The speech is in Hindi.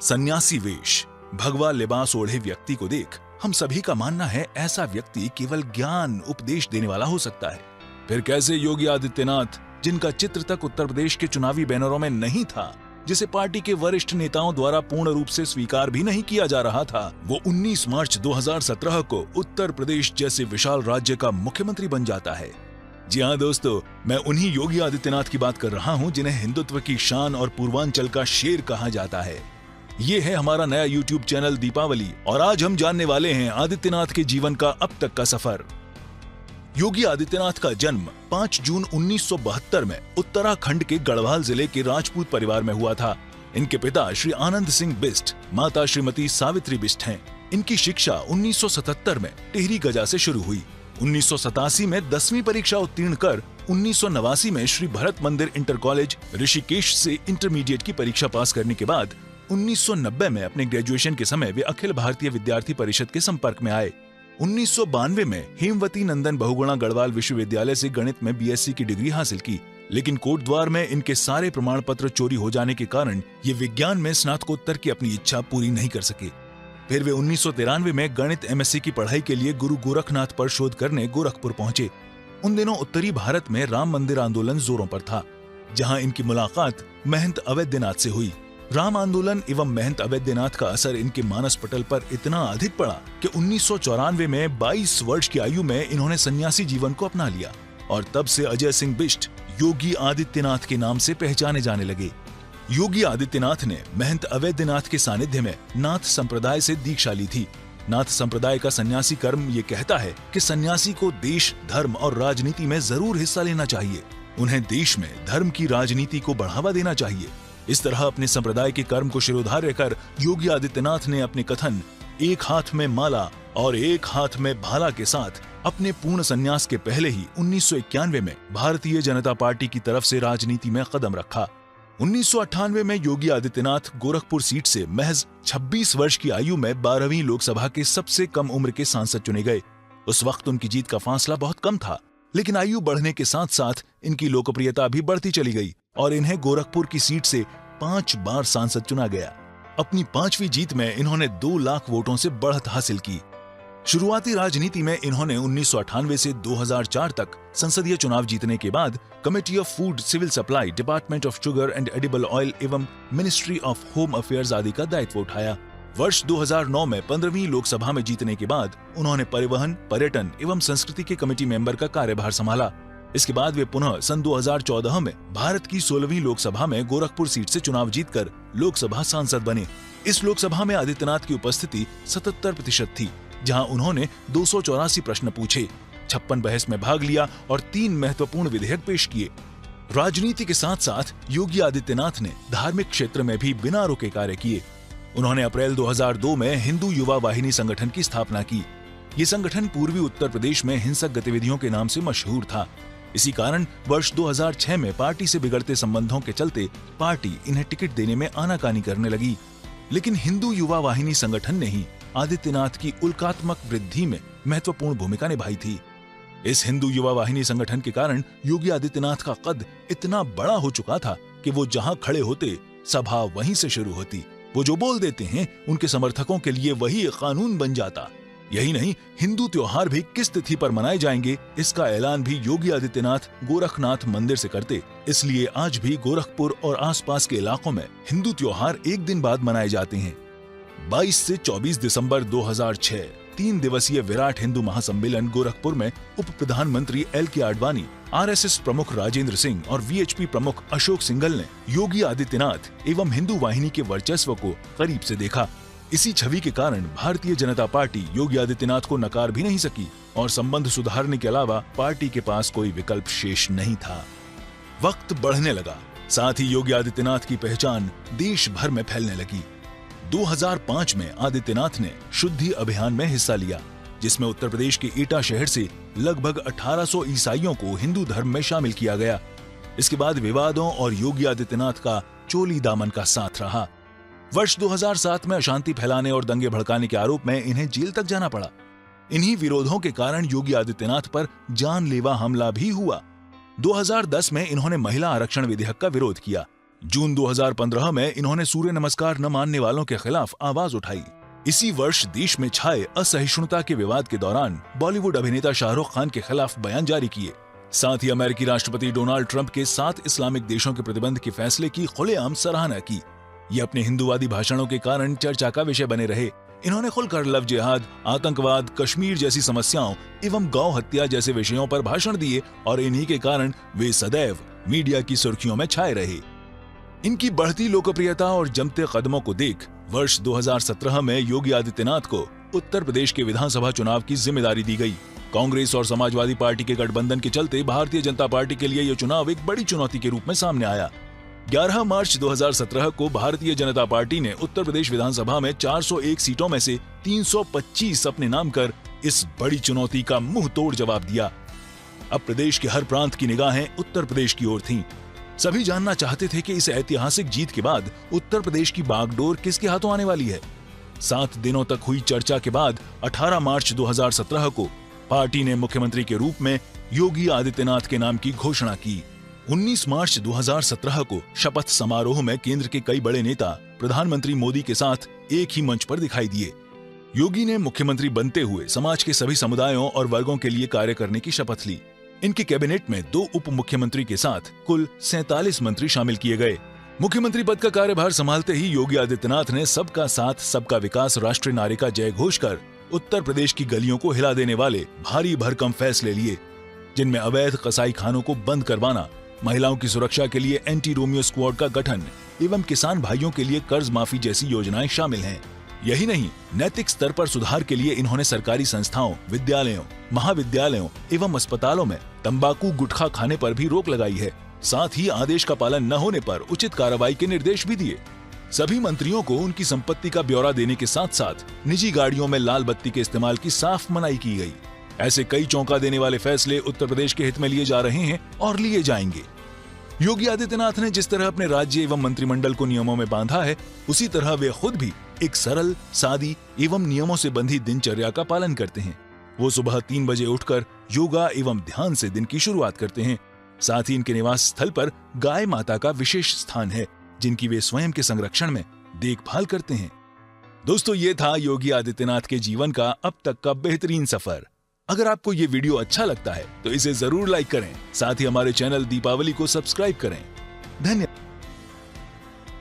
सन्यासी वेश, भगवा लिबास ओढ़े व्यक्ति को देख हम सभी का मानना है ऐसा व्यक्ति केवल ज्ञान उपदेश देने वाला हो सकता है। फिर कैसे योगी आदित्यनाथ, जिनका चित्र तक उत्तर प्रदेश के चुनावी बैनरों में नहीं था, जिसे पार्टी के वरिष्ठ नेताओं द्वारा पूर्ण रूप से स्वीकार भी नहीं किया जा रहा था, वो 19 मार्च 2017 को उत्तर प्रदेश जैसे विशाल राज्य का मुख्यमंत्री बन जाता है। जी हाँ दोस्तों, मैं उन्हीं योगी आदित्यनाथ की बात कर रहा हूँ जिन्हें हिंदुत्व की शान और पूर्वांचल का शेर कहा जाता है। ये है हमारा नया YouTube चैनल दीपावली, और आज हम जानने वाले हैं आदित्यनाथ के जीवन का अब तक का सफर। योगी आदित्यनाथ का जन्म 5 जून 1972 में उत्तराखंड के गढ़वाल जिले के राजपूत परिवार में हुआ था। इनके पिता श्री आनंद सिंह बिष्ट, माता श्रीमती सावित्री बिष्ट हैं। इनकी शिक्षा 1977 में टिहरी गजा से शुरू हुई। 1987 में 10वीं परीक्षा उत्तीर्ण कर 1989 में श्री भरत मंदिर इंटर कॉलेज ऋषिकेश से इंटरमीडिएट की परीक्षा पास करने के बाद 1990 में अपने ग्रेजुएशन के समय वे अखिल भारतीय विद्यार्थी परिषद के संपर्क में आए। 1992 में हेमवती नंदन बहुगुणा गढ़वाल विश्वविद्यालय से गणित में बीएससी की डिग्री हासिल की, लेकिन कोटद्वार में इनके सारे प्रमाण पत्र चोरी हो जाने के कारण ये विज्ञान में स्नातकोत्तर की अपनी इच्छा पूरी नहीं कर सके। फिर वे 1993 में गणित एमएससी की पढ़ाई के लिए गुरु गोरखनाथ पर शोध करने गोरखपुर पहुंचे। उन दिनों उत्तरी भारत में राम मंदिर आंदोलन जोरों पर था, जहां इनकी मुलाकात महंत अवैधनाथ से हुई। राम आंदोलन एवं महंत अवैधनाथ का असर इनके मानस पटल पर इतना अधिक पड़ा कि 1994 में 22 वर्ष की आयु में इन्होंने सन्यासी जीवन को अपना लिया, और तब से अजय सिंह बिष्ट योगी आदित्यनाथ के नाम से पहचाने जाने लगे। योगी आदित्यनाथ ने महंत अवैधनाथ के सानिध्य में नाथ संप्रदाय से दीक्षा ली थी। नाथ संप्रदाय का सन्यासी कर्म ये कहता है कि सन्यासी को देश, धर्म और राजनीति में जरूर हिस्सा लेना चाहिए। उन्हें देश में धर्म की राजनीति को बढ़ावा देना चाहिए। इस तरह अपने संप्रदाय के कर्म को शिरोधार्य कर योगी आदित्यनाथ ने अपने कथन एक हाथ में माला और एक हाथ में भाला के साथ अपने पूर्ण संन्यास के पहले ही 1991 में भारतीय जनता पार्टी की तरफ से राजनीति में कदम रखा। 1998 में योगी आदित्यनाथ गोरखपुर सीट से महज 26 वर्ष की आयु में 12वीं लोकसभा के सबसे कम उम्र के सांसद चुने गए। उस वक्त उनकी जीत का फासला बहुत कम था, लेकिन आयु बढ़ने के साथ साथ इनकी लोकप्रियता भी बढ़ती चली गई और इन्हें गोरखपुर की सीट से 5 बार सांसद चुना गया। अपनी 5वीं जीत में इन्होंने 2 लाख वोटों से बढ़त हासिल की। शुरुआती राजनीति में इन्होंने 1998 से 2004 तक संसदीय चुनाव जीतने के बाद committee of food, civil supply, department of sugar and edible oil एवं मिनिस्ट्री ऑफ होम अफेयर्स आदि का दायित्व उठाया। वर्ष 2009 में 15वीं लोकसभा में जीतने के बाद उन्होंने परिवहन, पर्यटन एवं संस्कृति के कमेटी मेंबर का कार्यभार संभाला। इसके बाद वे पुनः सन 2014 में भारत की 16वीं लोकसभा में गोरखपुर सीट से चुनाव जीतकर लोकसभा सांसद बने। इस लोकसभा में आदित्यनाथ की उपस्थिति 77% थी, जहां उन्होंने 284 प्रश्न पूछे, 56 बहस में भाग लिया और 3 महत्वपूर्ण विधेयक पेश किए। राजनीति के साथ साथ योगी आदित्यनाथ ने धार्मिक क्षेत्र में भी बिना रुके कार्य किए। उन्होंने अप्रैल 2002 में हिंदू युवा वाहिनी संगठन की स्थापना की। ये संगठन पूर्वी उत्तर प्रदेश में हिंसक गतिविधियों के नाम से मशहूर था। इसी कारण वर्ष 2006 में पार्टी से बिगड़ते संबंधों के चलते पार्टी इन्हें टिकट देने में आनाकानी करने लगी, लेकिन हिंदू युवा वाहिनी संगठन ने ही आदित्यनाथ की उल्कात्मक वृद्धि में महत्वपूर्ण भूमिका निभाई थी। इस हिंदू युवा वाहिनी संगठन के कारण योगी आदित्यनाथ का कद इतना बड़ा हो चुका था कि वो जहां खड़े होते सभा वहीं से शुरू होती। वो जो बोल देते हैं उनके समर्थकों के लिए वही कानून बन जाता। यही नहीं, हिंदू त्योहार भी किस तिथि पर मनाए जाएंगे इसका ऐलान भी योगी आदित्यनाथ गोरखनाथ मंदिर से करते। इसलिए आज भी गोरखपुर और आसपास के इलाकों में हिंदू त्योहार एक दिन बाद मनाए जाते हैं। 22 से 24 दिसंबर 2006 3 दिवसीय विराट हिंदू महासम्मेलन गोरखपुर में उप प्रधानमंत्री LK आडवाणी, RSS प्रमुख राजेंद्र सिंह और VHP प्रमुख अशोक सिंघल ने योगी आदित्यनाथ एवं हिंदू वाहिनी के वर्चस्व को करीब से देखा। इसी छवि के कारण भारतीय जनता पार्टी योगी आदित्यनाथ को नकार भी नहीं सकी और संबंध सुधारने के अलावा पार्टी के पास कोई विकल्प शेष नहीं था। वक्त बढ़ने लगा, साथ ही योगी आदित्यनाथ की पहचान देश भर में फैलने लगी। 2005 में आदित्यनाथ ने शुद्धि अभियान में हिस्सा लिया, जिसमें उत्तर प्रदेश के एटा शहर से लगभग 1800 ईसाइयों को हिंदू धर्म में शामिल किया गया। इसके बाद विवादों और योगी आदित्यनाथ का चोली दामन का साथ रहा। वर्ष 2007 में अशांति फैलाने और दंगे भड़काने के आरोप में इन्हें जेल तक जाना पड़ा। इन्हीं विरोधों के कारण योगी आदित्यनाथ पर जानलेवा हमला भी हुआ। 2010 में इन्होंने महिला आरक्षण विधेयक का विरोध किया, जून 2015 में इन्होंने सूर्य नमस्कार न मानने वालों के खिलाफ आवाज उठाई। इसी वर्ष देश में छाए असहिष्णुता के विवाद के दौरान बॉलीवुड अभिनेता शाहरुख खान के खिलाफ बयान जारी किए। साथ ही अमेरिकी राष्ट्रपति डोनाल्ड ट्रंप के 7 इस्लामिक देशों के प्रतिबंध के फैसले की खुलेआम सराहना की। ये अपने हिंदूवादी भाषणों के कारण चर्चा का विषय बने रहे। इन्होंने खुलकर लव जिहाद, आतंकवाद, कश्मीर जैसी समस्याओं एवं गौ हत्या जैसे विषयों पर भाषण दिए और इन्हीं के कारण वे सदैव मीडिया की सुर्खियों में छाए रहे। इनकी बढ़ती लोकप्रियता और जमते कदमों को देख वर्ष 2017 में योगी आदित्यनाथ को उत्तर प्रदेश के विधानसभा चुनाव की जिम्मेदारी दी गई। कांग्रेस और समाजवादी पार्टी के गठबंधन के चलते भारतीय जनता पार्टी के लिए यह चुनाव एक बड़ी चुनौती के रूप में सामने आया। 11 मार्च 2017 को भारतीय जनता पार्टी ने उत्तर प्रदेश विधानसभा में 401 सीटों में से 325 अपने नाम कर इस बड़ी चुनौती का मुंह तोड़ जवाब दिया। अब प्रदेश के हर प्रांत की निगाहें उत्तर प्रदेश की ओर थीं। सभी जानना चाहते थे कि इस ऐतिहासिक जीत के बाद उत्तर प्रदेश की बागडोर किसके हाथों आने वाली है। 7 दिनों तक हुई चर्चा के बाद 18 मार्च 2017 को पार्टी ने मुख्यमंत्री के रूप में योगी आदित्यनाथ के नाम की घोषणा की। 19 मार्च 2017 को शपथ समारोह में केंद्र के कई बड़े नेता प्रधानमंत्री मोदी के साथ एक ही मंच पर दिखाई दिए। योगी ने मुख्यमंत्री बनते हुए समाज के सभी समुदायों और वर्गों के लिए कार्य करने की शपथ ली। इनके कैबिनेट में 2 उप मुख्यमंत्री के साथ कुल 47 मंत्री शामिल किए गए। मुख्यमंत्री पद का कार्यभार संभालते ही योगी आदित्यनाथ ने सबका साथ सबका विकास राष्ट्रीय नारे का जय घोष कर उत्तर प्रदेश की गलियों को हिला देने वाले भारी भरकम फैसले लिए, जिनमें अवैध कसाई खानों को बंद करवाना, महिलाओं की सुरक्षा के लिए एंटी रोमियो स्क्वाड का गठन एवं किसान भाइयों के लिए कर्ज माफी जैसी योजनाएं शामिल हैं। यही नहीं, नैतिक स्तर पर सुधार के लिए इन्होंने सरकारी संस्थाओं, विद्यालयों, महाविद्यालयों एवं अस्पतालों में तंबाकू गुटखा खाने पर भी रोक लगाई है। साथ ही आदेश का पालन न होने पर उचित कार्रवाई के निर्देश भी दिए। सभी मंत्रियों को उनकी संपत्ति का ब्यौरा देने के साथ साथ निजी गाड़ियों में लाल बत्ती के इस्तेमाल की साफ मनाही की गई। ऐसे कई चौंका देने वाले फैसले उत्तर प्रदेश के हित में लिए जा रहे हैं और लिए जाएंगे। योगी आदित्यनाथ ने जिस तरह अपने राज्य एवं मंत्रिमंडल को नियमों में बांधा है, उसी तरह वे खुद भी एक सरल, सादी एवं नियमों से बंधी दिनचर्या का पालन करते हैं। वो सुबह 3 बजे उठकर योगा एवं ध्यान से दिन की शुरुआत करते हैं। साथ ही इनके निवास स्थल पर गाय माता का विशेष स्थान है, जिनकी वे स्वयं के संरक्षण में देखभाल करते हैं। दोस्तों, ये था योगी आदित्यनाथ के जीवन का अब तक का बेहतरीन सफर। अगर आपको ये वीडियो अच्छा लगता है तो इसे जरूर लाइक करें। साथ ही हमारे चैनल दीपावली को सब्सक्राइब करें। धन्यवाद।